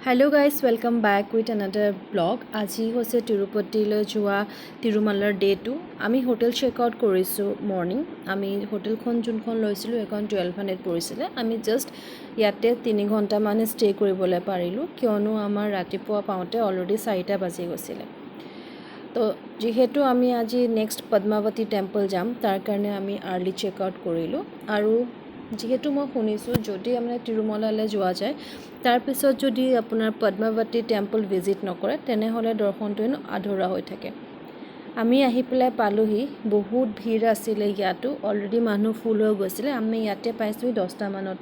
Hello guys, welcome back with another vlog. আজি হৈছে তিৰুপতিলৈ যোৱা তিৰুমালাৰ ডে 2 আমি হোটেল চেক আউট কৰিছোঁ মৰ্নিং আমি হোটেলখন যোনখন লৈছিলোঁ এখন 1200 পৰিছিলে আমি জাস্ট ইয়াতে 3 ঘণ্টা মানে ষ্টে কৰিবলৈ পাৰিলোঁ কিয়নো আমাৰ ৰাতিপুৱা পাওঁতে অলৰেডি 4টা বাজি গৈছিলে তো যেহেতু আমি আজি নেক্সট পদ্মাৱতী টেম্পল যাম তাৰ কাৰণে আমি আৰ্লি চেক আউট কৰিলোঁ আৰু যেহেতু মই শুনিছোঁ যদি আপোনাৰ তিৰুমলালৈ যোৱা যায় তাৰ পিছত যদি আপোনাৰ পদ্মাৱতী টেম্পল ভিজিট নকৰে তেনেহ'লে দৰ্শনটো আধৰুৱা হৈ থাকে আমি আহি পেলাই পালোহি বহুত ভিৰ আছিলে ইয়াতো অলৰেডি মানুহ ফুল হৈ গৈছিলে আমি ইয়াতে পাইছোঁ 10টা মানত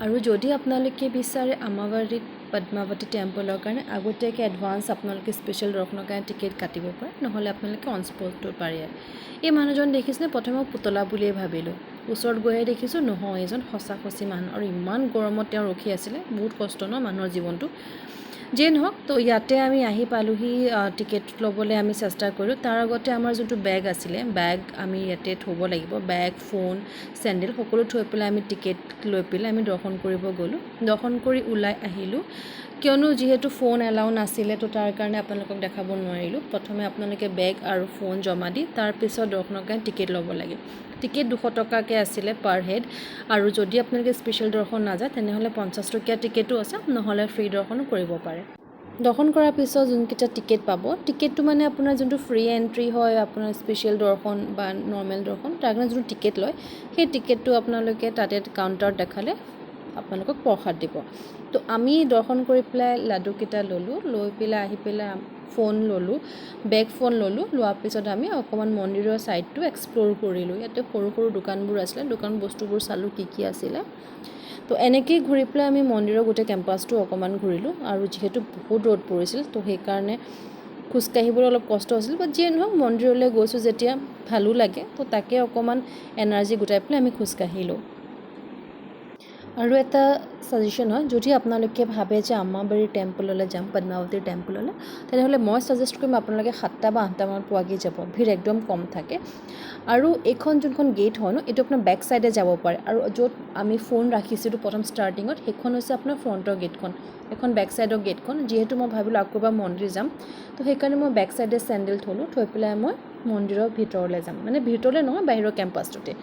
আৰু যদি আপোনালোকে বিচাৰে আমাবাৰীত পদ্মাৱতী টেম্পলৰ কাৰণে আগতীয়াকৈ এডভান্স আপোনালোকে স্পেচিয়েল দৰ্শনৰ কাৰণে টিকেট কাটিব পাৰে নহ'লে আপোনালোকে অন স্পটটো পাৰে এই মানুহজন দেখিছেনে প্ৰথমে পুতলা বুলিয়ে ভাবিলোঁ ওচৰত গৈহে দেখিছোঁ নহয় এজন সঁচা মানুহ আৰু ইমান গৰমত তেওঁ ৰখি আছিলে বহুত কষ্ট ন মানুহৰ জীৱনটো যে নহওক তো ইয়াতে আমি আহি পালোহি টিকেট ল'বলৈ আমি চেষ্টা কৰিলোঁ তাৰ আগতে আমাৰ যোনটো বেগ আছিলে বেগ আমি ইয়াতে থ'ব লাগিব বেগ ফোন চেণ্ডেল সকলো থৈ পেলাই আমি টিকেট লৈ পেলাই আমি দৰ্শন কৰিব গ'লোঁ দৰ্শন কৰি ওলাই আহিলোঁ কিয়নো যেহেতু ফোন এলাউ নাছিলে তো তাৰ কাৰণে আপোনালোকক দেখাব নোৱাৰিলোঁ প্ৰথমে আপোনালোকে বেগ আৰু ফোন জমা দি তাৰপিছত দৰ্শনৰ কাৰণে টিকেট ল'ব লাগে টিকেট 200 টকাকৈ আছিলে পাৰ হেড আৰু যদি আপোনালোকে স্পেচিয়েল দৰ্শন নাযায় তেনেহ'লে 50 টকীয়া টিকেটো আছে নহ'লে ফ্ৰী দৰ্শনো কৰিব পাৰে দৰ্শন কৰাৰ পিছত যোনকেইটা টিকেট পাব টিকেটটো মানে আপোনাৰ যোনটো ফ্ৰী এণ্ট্ৰি হয় আপোনাৰ স্পেচিয়েল দৰ্শন বা নৰ্মেল দৰ্শন তাৰ কাৰণে যোনটো টিকেট লয় সেই টিকেটটো আপোনালোকে তাতে কাউণ্টাৰত দেখালে আপোনালোকক প্ৰসাদ দিব তো আমি দৰ্শন কৰি পেলাই লাডুকেইটা ল'লোঁ লৈ পেলাই আহি পেলাই ফোন ল'লোঁ বেগ ফোন ল'লোঁ লোৱাৰ পিছত আমি অকণমান মন্দিৰৰ ছাইডটো এক্সপ্ল'ৰ কৰিলোঁ ইয়াতে সৰু সৰু দোকানবোৰ আছিলে দোকান বস্তুবোৰ চালোঁ কি আছিলে তো এনেকেই ঘূৰি পেলাই আমি মন্দিৰৰ গোটেই কেম্পাছটো অকণমান ঘূৰিলোঁ আৰু যিহেতু বহুত ৰ'দ পৰিছিল তো সেইকাৰণে খোজকাঢ়িবলৈ অলপ কষ্ট হৈছিল বাট যিয়ে নহওক মন্দিৰলৈ গৈছোঁ যেতিয়া ভালো লাগে তো তাকে অকণমান এনাৰ্জি গোটাই পেলাই আমি খোজকাঢ়িলোঁ আৰু এটা ছাজেশ্যন হয় যদি আপোনালোকে ভাবে যে আমাবাৰী টেম্পললৈ যাম পদ্মাৱতীৰ টেম্পললৈ তেনেহ'লে মই ছাজেষ্ট কৰিম আপোনালোকে 7টা বা 8টা মানত পোৱাকৈ যাব ভিৰ একদম কম থাকে আৰু এইখন যোনখন গেট হয় ন এইটো আপোনাৰ বেক চাইডে যাব পাৰে আৰু য'ত আমি ফোন ৰাখিছিলোঁ প্ৰথম ষ্টাৰ্টিঙত সেইখন হৈছে আপোনাৰ ফ্ৰণ্টৰ গেটখন এখন বেক চাইডৰ গেটখন যিহেতু মই ভাবিলোঁ আকৌ এবাৰ মন্দিৰ যাম তো সেইকাৰণে মই বেক চাইডে চেণ্ডেল থ'লোঁ থৈ পেলাই মই মন্দিৰৰ ভিতৰলৈ যাম মানে ভিতৰলৈ নহয় বাহিৰৰ কেম্পাছটোতে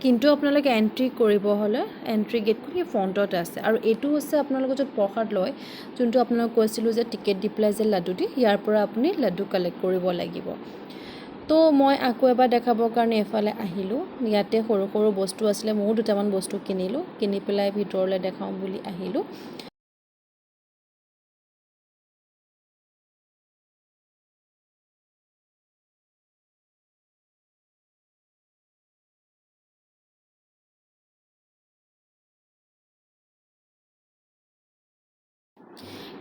কিন্তু আপোনালোকে এণ্ট্ৰি কৰিব হ'লে এণ্ট্ৰি গেটখন সেই ফ্ৰণ্টতে আছে আৰু এইটো হৈছে আপোনালোকে য'ত প্ৰসাদ লয় যোনটো আপোনালোক কৈছিলোঁ যে টিকেট দি পেলাই যে লাডু দি ইয়াৰ পৰা আপুনি লাডু কালেক্ট কৰিব লাগিব তো মই আকৌ এবাৰ দেখাবৰ কাৰণে এফালে আহিলোঁ ইয়াতে সৰু সৰু বস্তু আছিলে ময়ো দুটামান বস্তু কিনিলোঁ কিনি পেলাই ভিতৰলৈ দেখাওঁ বুলি আহিলোঁ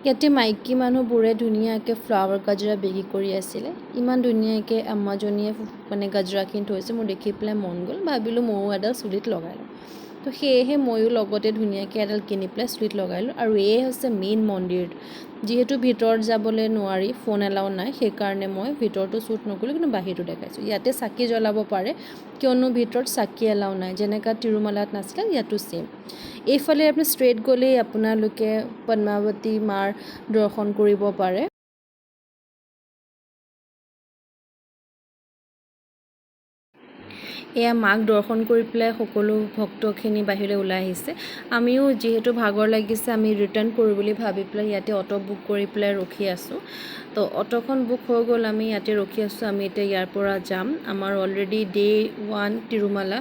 ইয়াতে মাইকী মানুহবোৰে ধুনীয়াকৈ ফ্লাৱাৰ গাজৰা বিক্ৰী কৰি আছিলে ইমান ধুনীয়াকৈ আম্মাজনীয়ে মানে গাজৰাখিনি থৈছে মোৰ দেখি পেলাই মন গ'ল ভাবিলোঁ ময়ো এডাল চুলিত লগাই লওঁ তো সেয়েহে ময়ো লগতে ধুনীয়াকৈ এডাল কিনি পেলাই চুলিত লগালোঁ আৰু এই হৈছে মেইন মন্দিৰ যিহেতু ভিতৰত যাবলৈ নোৱাৰি ফোন এলাউ নাই সেইকাৰণে মই ভিতৰতো শ্বুট নকৰিলোঁ কিন্তু বাহিৰটো দেখাইছোঁ ইয়াতে চাকি জ্বলাব পাৰে কিয়নো ভিতৰত চাকি এলাউ নাই যেনেকৈ তিৰুমালাত নাছিলে ইয়াতো ছেম এইফালে আপুনি ষ্ট্ৰেইট গ'লেই আপোনালোকে পদ্মাৱতী মাৰ দৰ্শন কৰিব পাৰে এয়া মাক দৰ্শন কৰি পেলাই সকলো ভক্তখিনি বাহিৰলৈ ওলাই আহিছে আমিও যিহেতু ভাগৰ লাগিছে আমি ৰিটাৰ্ণ কৰোঁ বুলি ভাবি পেলাই ইয়াতে অটো বুক কৰি পেলাই ৰখি আছোঁ তো অটোখন বুক হৈ গ'ল আমি ইয়াতে ৰখি আছোঁ আমি এতিয়া ইয়াৰ পৰা যাম আমাৰ অলৰেডি ডে 1 তিৰুমালা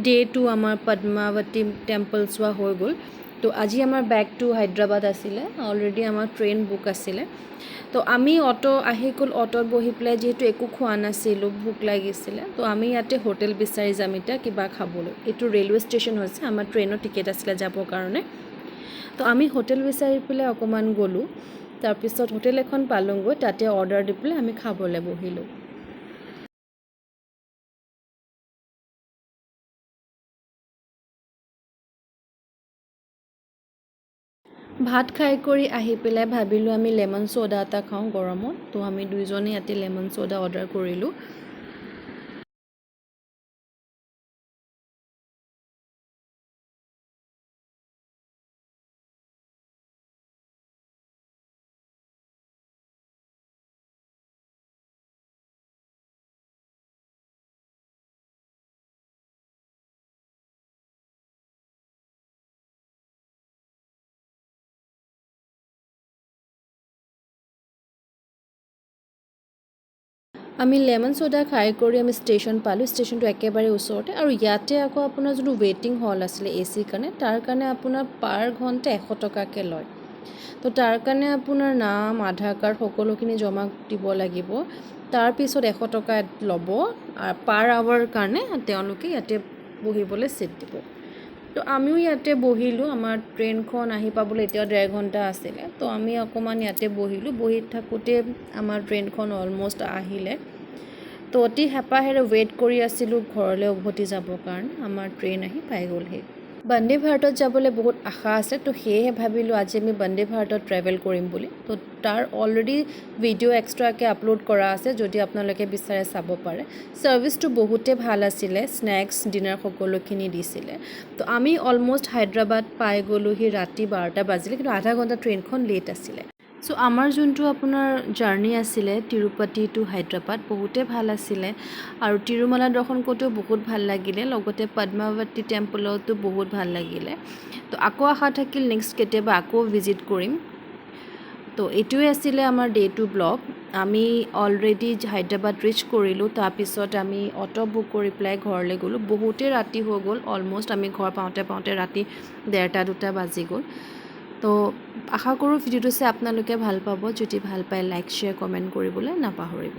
ডে 2 আমাৰ পদ্মাৱতী টেম্পল চোৱা হৈ গ'ল তো আজি আমাৰ বেক টু হায়দৰাবাদ আছিলে অলৰেডি আমাৰ ট্ৰেইন বুক আছিলে তো আমি অটো আহি গ'ল অটোত বহি পেলাই যিহেতু একো খোৱা নাছিলোঁ ভোক লাগিছিলে তো আমি ইয়াতে হোটেল বিচাৰি যাম এতিয়া কিবা খাবলৈ এইটো ৰেলৱে ষ্টেচন হৈছে আমাৰ ট্ৰেইনৰ টিকেট আছিলে যাবৰ কাৰণে তো আমি হোটেল বিচাৰি পেলাই অকণমান গ'লোঁ তাৰপিছত হোটেল এখন পালোঁগৈ তাতে অৰ্ডাৰ দি পেলাই আমি খাবলৈ বহিলোঁ ভাত খাই কৰি আহি পেলাই ভাবিলোঁ আমি লেমন ছ'ডা এটা খাওঁ গৰমত তো আমি দুইজনে ইয়াতে লেমন ছ'ডা অৰ্ডাৰ কৰিলোঁ আমি লেমন ছ'ডা খাই কৰি আমি ষ্টেচন পালোঁ ষ্টেচনটো একেবাৰে ওচৰতে আৰু ইয়াতে আকৌ আপোনাৰ যোনটো ৱেইটিং হল আছিলে এ চিৰ কাৰণে তাৰ কাৰণে আপোনাৰ পাৰ ঘণ্টা 100 টকাকৈ লয় তো তাৰ কাৰণে আপোনাৰ নাম আধাৰ কাৰ্ড সকলোখিনি জমা দিব লাগিব তাৰপিছত 100 টকা ল'ব আৰু পাৰ আৱাৰ কাৰণে তেওঁলোকে ইয়াতে বহিবলৈ ছিট দিব তো আমিও ইয়াতে বহিলোঁ আমাৰ ট্ৰেইনখন আহি পাবলৈ এতিয়া 1.5 ঘণ্টা আছিলে তো আমি অকণমান ইয়াতে বহিলোঁ বহি থাকোঁতে আমাৰ ট্ৰেইনখন অলম'ষ্ট আহিলে তো অতি হেঁপাহেৰে ৱেইট কৰি আছিলোঁ ঘৰলৈ উভতি যাবৰ কাৰণে আমাৰ ট্ৰেইন আহি পাই গ'লহি বন্দে ভাৰতত যাবলৈ বহুত আশা আছে তো সেয়েহে ভাবিলোঁ আজি আমি বন্দে ভাৰতত ট্ৰেভেল কৰিম বুলি তো তাৰ অলৰেডি ভিডিঅ' এক্সট্ৰাকৈ আপলোড কৰা আছে যদি আপোনালোকে বিচাৰে চাব পাৰে ছাৰ্ভিচটো বহুতেই ভাল আছিলে স্নেক্স ডিনাৰ সকলোখিনি দিছিলে তো আমি অলম'ষ্ট হায়দৰাবাদ পাই গ'লোহি ৰাতি 12টা বাজিলে কিন্তু আধা ঘণ্টা ট্ৰেইনখন লেট আছিলে চ' আমাৰ যোনটো আপোনাৰ জাৰ্ণি আছিলে তিৰুপতি টু হায়দৰাবাদ বহুতেই ভাল আছিলে আৰু তিৰুমালা দৰ্শন কৰোঁতেও বহুত ভাল লাগিলে লগতে পদ্মাৱতী টেম্পলতো বহুত ভাল লাগিলে তো আকৌ আশা থাকিল নেক্সট কেতিয়াবা আকৌ ভিজিট কৰিম তো এইটোৱে আছিলে আমাৰ ডে 2 ব্লগ আমি অলৰেডি হায়দৰাবাদ ৰিচ কৰিলোঁ তাৰপিছত আমি অটো বুক কৰি পেলাই ঘৰলৈ গ'লোঁ বহুতেই ৰাতি হৈ গ'ল অলম'ষ্ট আমি ঘৰ পাওঁতে পাওঁতে ৰাতি 1:30-2টা বাজি গ'ল তো আশা কৰোঁ ভিডিঅ'টো চাই আপোনালোকে ভাল পাব যদি ভাল পায় লাইক শ্বেয়াৰ কমেণ্ট কৰিবলৈ নাপাহৰিব